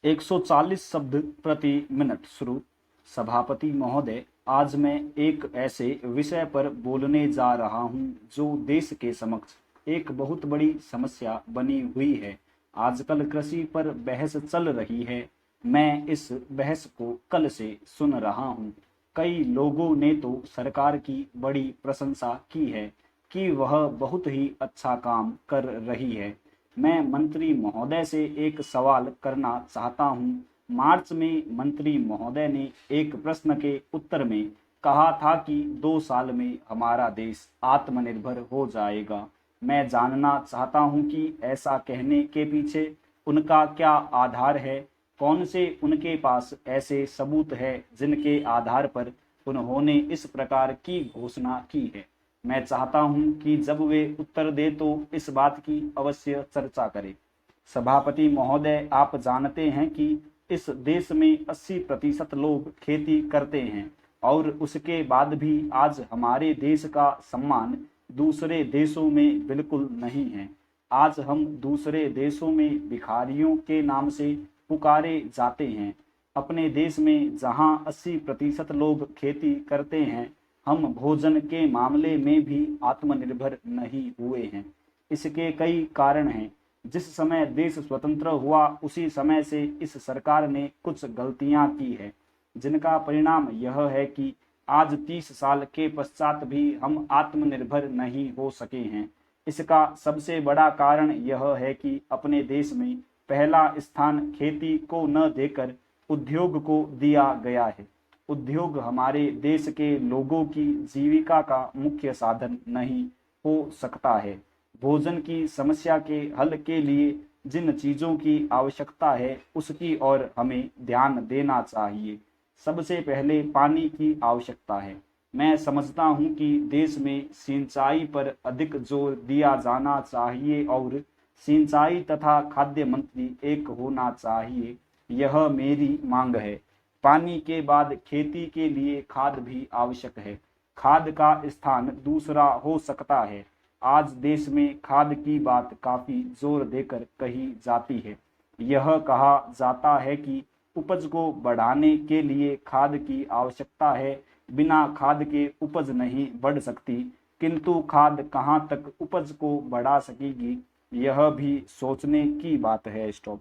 140 शब्द प्रति मिनट शुरू। सभापति महोदय, आज मैं एक ऐसे विषय पर बोलने जा रहा हूं जो देश के समक्ष एक बहुत बड़ी समस्या बनी हुई है। आजकल कृषि पर बहस चल रही है। मैं इस बहस को कल से सुन रहा हूं। कई लोगों ने तो सरकार की बड़ी प्रशंसा की है कि वह बहुत ही अच्छा काम कर रही है। मैं मंत्री महोदय से एक सवाल करना चाहता हूं। मार्च में मंत्री महोदय ने एक प्रश्न के उत्तर में कहा था कि 2 साल में हमारा देश आत्मनिर्भर हो जाएगा। मैं जानना चाहता हूं कि ऐसा कहने के पीछे उनका क्या आधार है। कौन से उनके पास ऐसे सबूत है जिनके आधार पर उन्होंने इस प्रकार की घोषणा की है। मैं चाहता हूं कि जब वे उत्तर दे तो इस बात की अवश्य चर्चा करें। सभापति महोदय, आप जानते हैं कि इस देश में 80% लोग खेती करते हैं और उसके बाद भी आज हमारे देश का सम्मान दूसरे देशों में बिल्कुल नहीं है। आज हम दूसरे देशों में भिखारियों के नाम से पुकारे जाते हैं। अपने देश में जहां 80% लोग खेती करते हैं, हम भोजन के मामले में भी आत्मनिर्भर नहीं हुए हैं। इसके कई कारण हैं। जिस समय देश स्वतंत्र हुआ उसी समय से इस सरकार ने कुछ गलतियां की है, जिनका परिणाम यह है कि आज 30 साल के पश्चात भी हम आत्मनिर्भर नहीं हो सके हैं। इसका सबसे बड़ा कारण यह है कि अपने देश में पहला स्थान खेती को न देकर उद्योग को दिया गया है। उद्योग हमारे देश के लोगों की जीविका का मुख्य साधन नहीं हो सकता है। भोजन की समस्या के हल के लिए जिन चीजों की आवश्यकता है उसकी ओर हमें ध्यान देना चाहिए। सबसे पहले पानी की आवश्यकता है। मैं समझता हूं कि देश में सिंचाई पर अधिक जोर दिया जाना चाहिए और सिंचाई तथा खाद्य मंत्री एक होना चाहिए। यह मेरी मांग है। पानी के बाद खेती के लिए खाद भी आवश्यक है। खाद का स्थान दूसरा हो सकता है। आज देश में खाद की बात काफी जोर देकर कही जाती है। यह कहा जाता है कि उपज को बढ़ाने के लिए खाद की आवश्यकता है। बिना खाद के उपज नहीं बढ़ सकती, किंतु खाद कहाँ तक उपज को बढ़ा सकेगी, यह भी सोचने की बात है। स्टॉप।